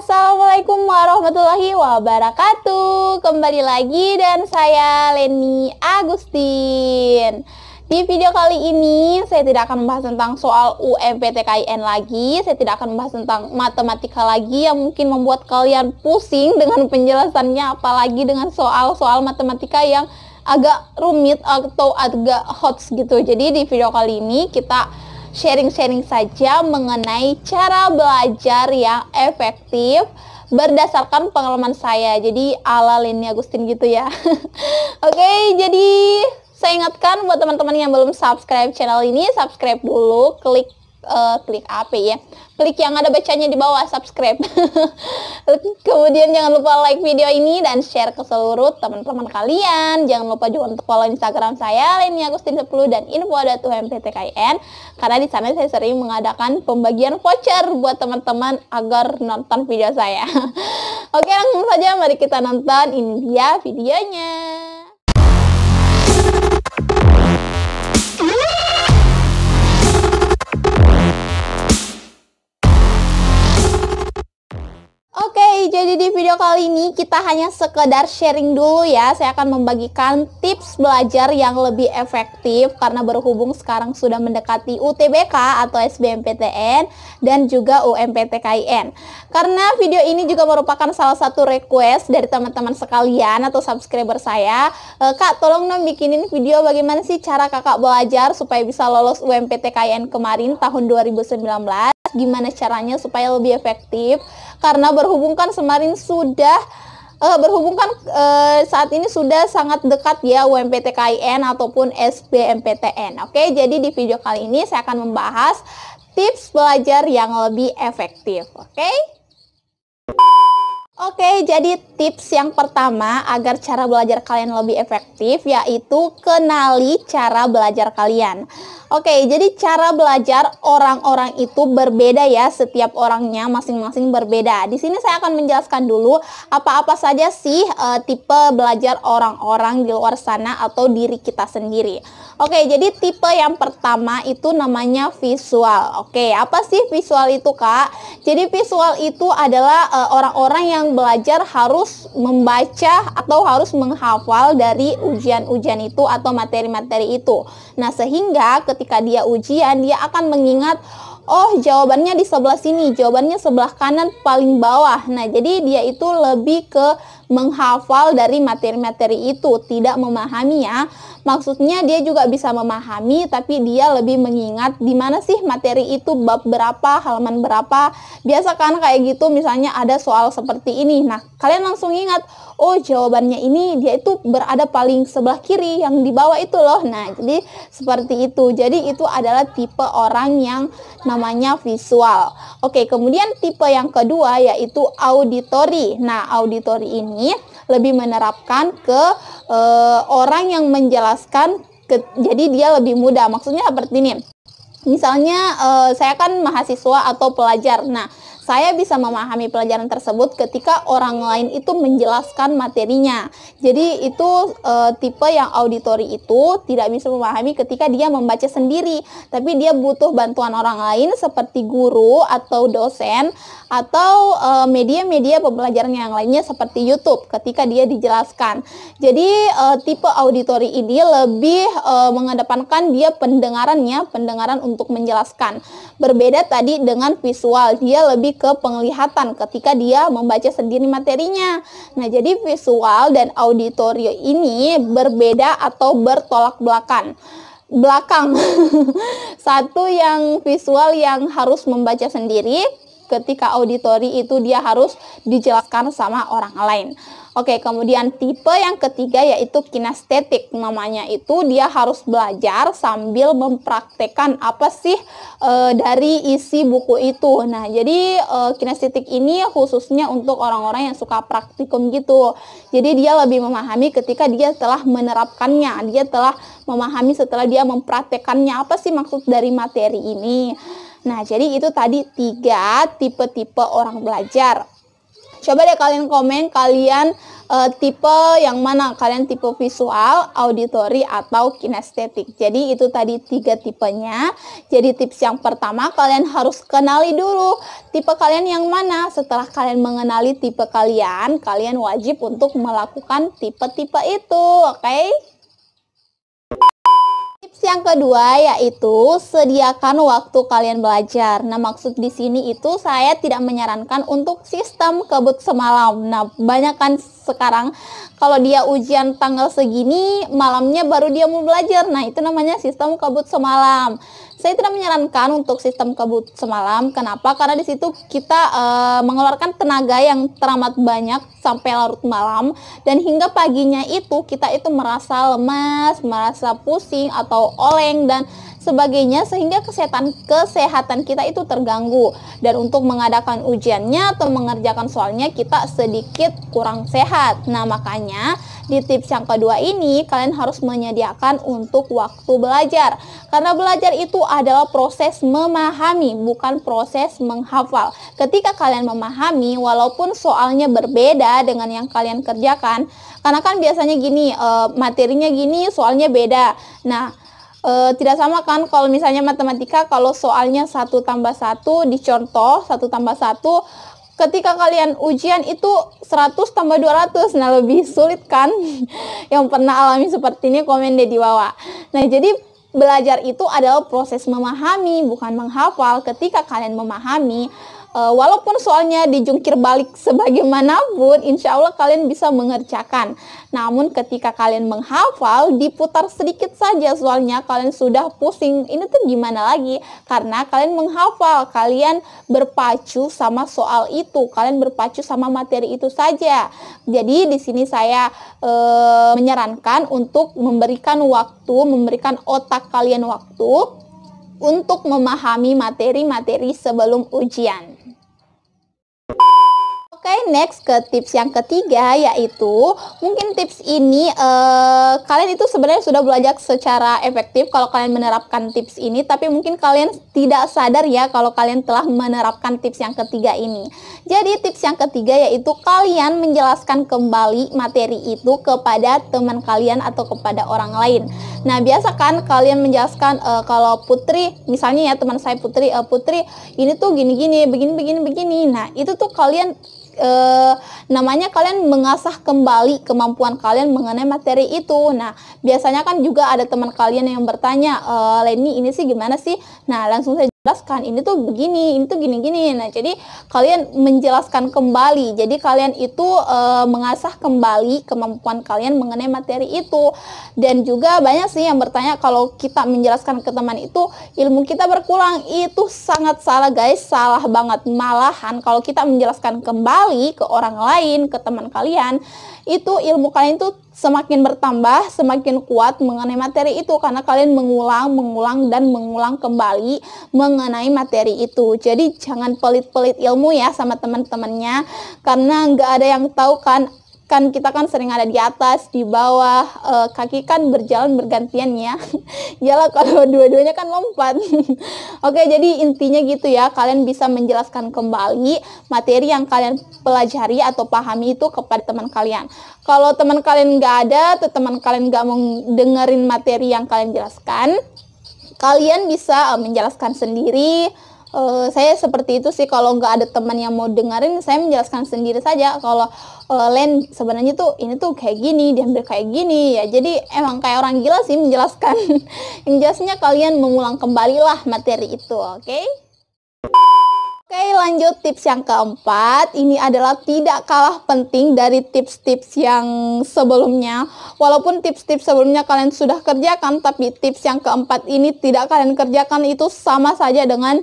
Assalamualaikum warahmatullahi wabarakatuh. Kembali lagi dan saya Leni Agustin. Di video kali ini saya tidak akan membahas tentang soal UMPTKIN lagi. Saya tidak akan membahas tentang matematika lagi yang mungkin membuat kalian pusing dengan penjelasannya, apalagi dengan soal-soal matematika yang agak rumit atau agak hot gitu. Jadi di video kali ini kita sharing-sharing saja mengenai cara belajar yang efektif berdasarkan pengalaman saya. Jadi ala Leni Agustin gitu ya. Oke, jadi saya ingatkan buat teman-teman yang belum subscribe channel ini, subscribe dulu, klik apa ya? Klik yang ada bacanya di bawah, subscribe. Kemudian jangan lupa like video ini dan share ke seluruh teman-teman kalian. Jangan lupa juga untuk follow Instagram saya Leni Agustin 10 dan info.ummptkn, karena di sana saya sering mengadakan pembagian voucher buat teman-teman agar nonton video saya. Oke, langsung saja mari kita nonton. Ini dia videonya. Oke, jadi di video kali ini kita hanya sekedar sharing dulu ya. Saya akan membagikan tips belajar yang lebih efektif karena berhubung sekarang sudah mendekati UTBK atau SBMPTN dan juga UMPTKIN. Karena video ini juga merupakan salah satu request dari teman-teman sekalian atau subscriber saya. Kak, tolong dong bikinin video bagaimana sih cara kakak belajar supaya bisa lolos UMPTKIN kemarin tahun 2019. Gimana caranya supaya lebih efektif, karena berhubung kan kemarin sudah saat ini sudah sangat dekat ya UMPTKIN ataupun SBMPTN. Oke, jadi di video kali ini saya akan membahas tips belajar yang lebih efektif. Oke, jadi tips yang pertama agar cara belajar kalian lebih efektif yaitu kenali cara belajar kalian. Oke, jadi cara belajar orang-orang itu berbeda ya, setiap orangnya masing-masing berbeda. Di sini saya akan menjelaskan dulu apa-apa saja sih tipe belajar orang-orang di luar sana atau diri kita sendiri. Oke, jadi tipe yang pertama itu namanya visual. Oke, apa sih visual itu, Kak? Jadi visual itu adalah orang-orang yang belajar harus membaca atau harus menghafal dari ujian-ujian itu atau materi-materi itu. Nah, sehingga ketika dia ujian, dia akan mengingat, oh jawabannya di sebelah sini, jawabannya sebelah kanan paling bawah. Nah, jadi dia itu lebih ke menghafal dari materi-materi itu, tidak memahami ya. Maksudnya dia juga bisa memahami, tapi dia lebih mengingat di mana sih materi itu, bab berapa, halaman berapa. Biasa kan kayak gitu, misalnya ada soal seperti ini. Nah, kalian langsung ingat, oh jawabannya ini dia itu berada paling sebelah kiri, yang di bawah itu loh. Nah, jadi seperti itu. Jadi itu adalah tipe orang yang namanya visual. Oke, kemudian tipe yang kedua yaitu auditory. Nah, auditory ini lebih menerapkan ke orang yang menjelaskan, jadi dia lebih mudah. Maksudnya seperti ini. Misalnya saya kan mahasiswa atau pelajar. Nah, saya bisa memahami pelajaran tersebut ketika orang lain itu menjelaskan materinya. Jadi itu tipe yang auditory itu tidak bisa memahami ketika dia membaca sendiri, tapi dia butuh bantuan orang lain seperti guru atau dosen atau media-media pembelajaran yang lainnya seperti YouTube ketika dia dijelaskan. Jadi tipe auditory ini lebih mengedepankan dia pendengaran untuk menjelaskan. Berbeda tadi dengan visual, dia lebih ke penglihatan ketika dia membaca sendiri materinya. Nah, jadi visual dan auditory ini berbeda atau bertolak belakang. Satu yang visual yang harus membaca sendiri, ketika auditory itu dia harus dijelaskan sama orang lain. Oke, kemudian tipe yang ketiga yaitu kinestetik. Namanya itu dia harus belajar sambil mempraktekkan apa sih dari isi buku itu. Nah, jadi kinestetik ini khususnya untuk orang-orang yang suka praktikum gitu. Jadi dia lebih memahami ketika dia telah menerapkannya. Dia telah memahami setelah dia mempraktekkannya, apa sih maksud dari materi ini. Nah, jadi itu tadi 3 tipe-tipe orang belajar. Coba deh kalian komen, kalian tipe yang mana, kalian tipe visual, auditory, atau kinestetik. Jadi itu tadi 3 tipenya. Jadi tips yang pertama, kalian harus kenali dulu tipe kalian yang mana. Setelah kalian mengenali tipe kalian wajib untuk melakukan tipe-tipe itu, oke? Yang kedua yaitu sediakan waktu kalian belajar. Nah, maksud di sini itu saya tidak menyarankan untuk sistem kebut semalam. Nah, banyak kan sekarang kalau dia ujian tanggal segini, malamnya baru dia mau belajar. Nah, itu namanya sistem kebut semalam. Saya tidak menyarankan untuk sistem kebut semalam. Kenapa? Karena di situ kita mengeluarkan tenaga yang teramat banyak sampai larut malam, dan hingga paginya itu kita itu merasa lemas, merasa pusing atau oleng dan sebagainya, sehingga kesehatan kita itu terganggu, dan untuk mengadakan ujiannya atau mengerjakan soalnya kita sedikit kurang sehat. Nah, makanya di tips yang kedua ini kalian harus menyediakan untuk waktu belajar, karena belajar itu adalah proses memahami, bukan proses menghafal. Ketika kalian memahami, walaupun soalnya berbeda dengan yang kalian kerjakan, karena kan biasanya gini, materinya gini, soalnya beda. Nah, tidak sama kan kalau misalnya matematika, kalau soalnya 1 tambah 1 dicontoh 1 tambah 1, ketika kalian ujian itu 100 tambah 200, nah lebih sulit kan? Yang pernah alami seperti ini komen deh di bawah. Nah, jadi belajar itu adalah proses memahami, bukan menghafal. Ketika kalian memahami, walaupun soalnya dijungkir balik sebagaimanapun, insya Allah kalian bisa mengerjakan. Namun ketika kalian menghafal, diputar sedikit saja soalnya kalian sudah pusing. Ini tuh gimana lagi? Karena kalian menghafal, kalian berpacu sama soal itu, kalian berpacu sama materi itu saja. Jadi di sini saya menyarankan untuk memberikan waktu, memberikan otak kalian waktu untuk memahami materi-materi sebelum ujian. Oke, next ke tips yang ketiga, yaitu mungkin tips ini kalian itu sebenarnya sudah belajar secara efektif kalau kalian menerapkan tips ini, tapi mungkin kalian tidak sadar ya kalau kalian telah menerapkan tips yang ketiga ini. Jadi tips yang ketiga yaitu kalian menjelaskan kembali materi itu kepada teman kalian atau kepada orang lain. Nah, biasa kan kalian menjelaskan kalau Putri, misalnya ya teman saya Putri, Putri ini tuh gini-gini, begini. Nah, itu tuh kalian namanya kalian mengasah kembali kemampuan kalian mengenai materi itu. Nah, biasanya kan juga ada teman kalian yang bertanya, Leni ini sih gimana sih? Nah, langsung saya jelaskan, ini tuh begini, ini tuh gini-gini. Nah, jadi kalian menjelaskan kembali. Jadi kalian itu mengasah kembali kemampuan kalian mengenai materi itu. Dan juga banyak sih yang bertanya kalau kita menjelaskan ke teman itu ilmu kita berkurang. Itu sangat salah guys, salah banget. Malahan kalau kita menjelaskan kembali ke orang lain, ke teman kalian, itu ilmu kalian tuh semakin bertambah, semakin kuat mengenai materi itu, karena kalian mengulang dan mengulang kembali mengenai materi itu. Jadi jangan pelit-pelit ilmu ya sama teman-temannya, karena nggak ada yang tahu kan kita kan sering ada di atas, di bawah, kaki kan berjalan bergantian ya. Yalah kalau dua-duanya kan lompat. Oke, jadi intinya gitu ya, kalian bisa menjelaskan kembali materi yang kalian pelajari atau pahami itu kepada teman kalian. Kalau teman kalian nggak ada, atau teman kalian nggak mau dengerin materi yang kalian jelaskan, kalian bisa menjelaskan sendiri. Saya seperti itu sih, kalau nggak ada teman yang mau dengerin, saya menjelaskan sendiri saja. Kalau Len sebenarnya tuh ini tuh kayak gini, diambil kayak gini ya. Jadi emang kayak orang gila sih menjelaskan. Yang jelasnya kalian mengulang kembalilah materi itu, oke? Oke, lanjut tips yang keempat. Ini adalah tidak kalah penting dari tips-tips yang sebelumnya. Walaupun tips-tips sebelumnya kalian sudah kerjakan, tapi tips yang keempat ini tidak kalian kerjakan, itu sama saja dengan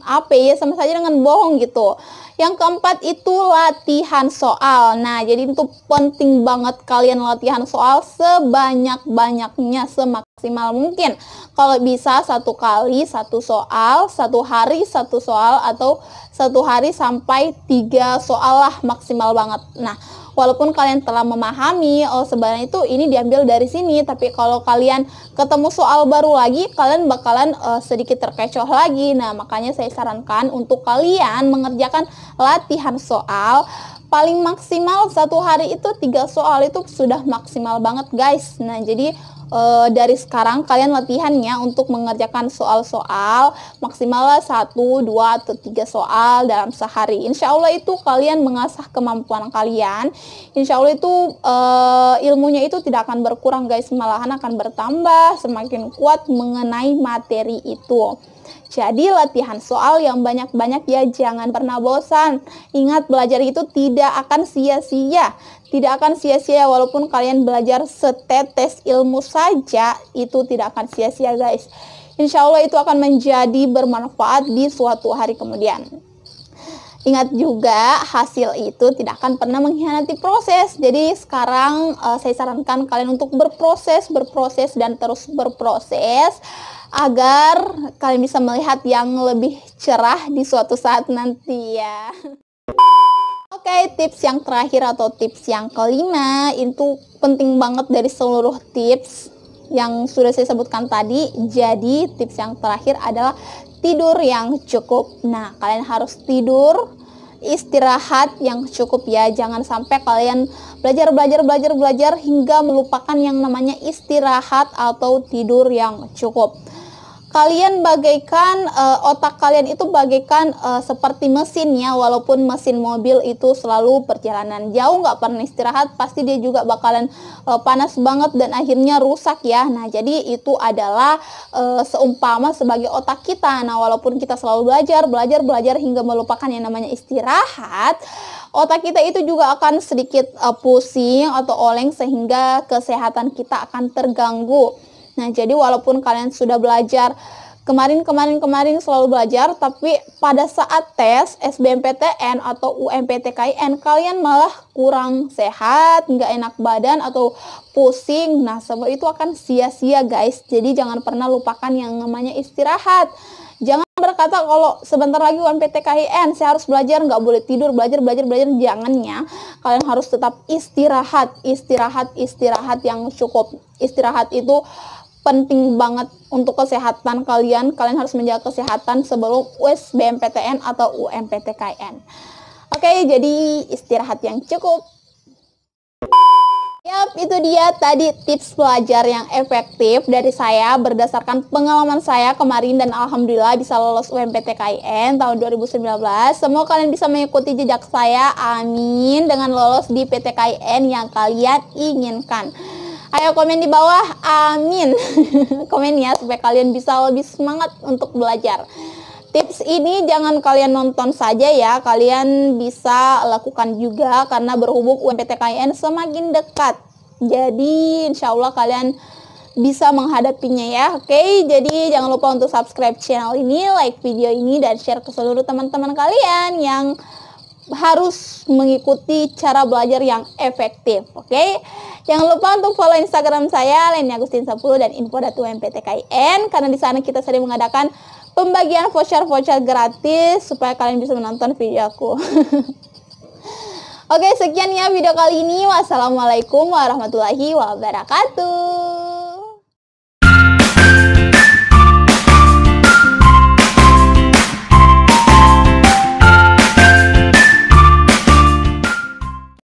apa ya, sama saja dengan bohong gitu. Yang keempat itu latihan soal. Nah, jadi itu penting banget kalian latihan soal sebanyak-banyaknya, semaksimal mungkin. Kalau bisa 1 kali 1 soal, 1 hari 1 soal, atau 1 hari sampai 3 soal lah maksimal banget. Nah, walaupun kalian telah memahami, oh sebenarnya itu ini diambil dari sini, tapi kalau kalian ketemu soal baru lagi, kalian bakalan sedikit terkecoh lagi. Nah, makanya saya sarankan untuk kalian mengerjakan latihan soal paling maksimal satu hari itu 3 soal, itu sudah maksimal banget guys. Nah jadi dari sekarang kalian latihannya untuk mengerjakan soal-soal maksimal 1, 2, atau 3 soal dalam sehari. Insya Allah itu kalian mengasah kemampuan kalian. Insya Allah itu ilmunya itu tidak akan berkurang guys, malahan akan bertambah, semakin kuat mengenai materi itu. Jadi latihan soal yang banyak-banyak ya, jangan pernah bosan. Ingat, belajar itu tidak akan sia-sia. Tidak akan sia-sia walaupun kalian belajar setetes ilmu saja, itu tidak akan sia-sia guys. Insya Allah itu akan menjadi bermanfaat di suatu hari kemudian. Ingat juga, hasil itu tidak akan pernah mengkhianati proses. Jadi sekarang saya sarankan kalian untuk berproses, dan terus berproses agar kalian bisa melihat yang lebih cerah di suatu saat nanti ya. Oke, tips yang terakhir atau tips yang kelima itu penting banget dari seluruh tips yang sudah saya sebutkan tadi. Jadi tips yang terakhir adalah tidur yang cukup. Nah, kalian harus tidur, istirahat yang cukup ya. Jangan sampai kalian belajar hingga melupakan yang namanya istirahat atau tidur yang cukup. Kalian bagaikan otak kalian itu bagaikan seperti mesin ya, walaupun mesin mobil itu selalu perjalanan jauh nggak pernah istirahat, pasti dia juga bakalan panas banget dan akhirnya rusak ya. Nah jadi itu adalah seumpama sebagai otak kita. Nah walaupun kita selalu belajar hingga melupakan yang namanya istirahat, otak kita itu juga akan sedikit pusing atau oleng sehingga kesehatan kita akan terganggu. Nah, jadi walaupun kalian sudah belajar kemarin selalu belajar, tapi pada saat tes SBMPTN atau UMPTKIN kalian malah kurang sehat, nggak enak badan atau pusing. Nah, semua itu akan sia-sia guys. Jadi jangan pernah lupakan yang namanya istirahat. Jangan berkata kalau sebentar lagi UMPTKIN saya harus belajar, nggak boleh tidur, belajar. Jangannya, kalian harus tetap istirahat yang cukup. Istirahat itu penting banget untuk kesehatan kalian. Kalian harus menjaga kesehatan sebelum SBMPTN atau UMPTKIN. Oke, jadi istirahat yang cukup. Yap, itu dia tadi tips belajar yang efektif dari saya berdasarkan pengalaman saya kemarin dan alhamdulillah bisa lolos UMPTKIN tahun 2019. Semoga kalian bisa mengikuti jejak saya, amin, dengan lolos di PTKIN yang kalian inginkan. Ayo komen di bawah, amin. Komen ya supaya kalian bisa lebih semangat untuk belajar. Tips ini jangan kalian nonton saja ya, kalian bisa lakukan juga karena berhubung UMPTKIN semakin dekat. Jadi insya Allah kalian bisa menghadapinya ya. Oke, jadi jangan lupa untuk subscribe channel ini, like video ini, dan share ke seluruh teman-teman kalian yang harus mengikuti cara belajar yang efektif. Oke, jangan lupa untuk follow Instagram saya leniagustin10 dan info.umptkin, karena di sana kita sering mengadakan pembagian voucher gratis supaya kalian bisa menonton video aku. Oke, sekian ya video kali ini. Wassalamualaikum warahmatullahi wabarakatuh.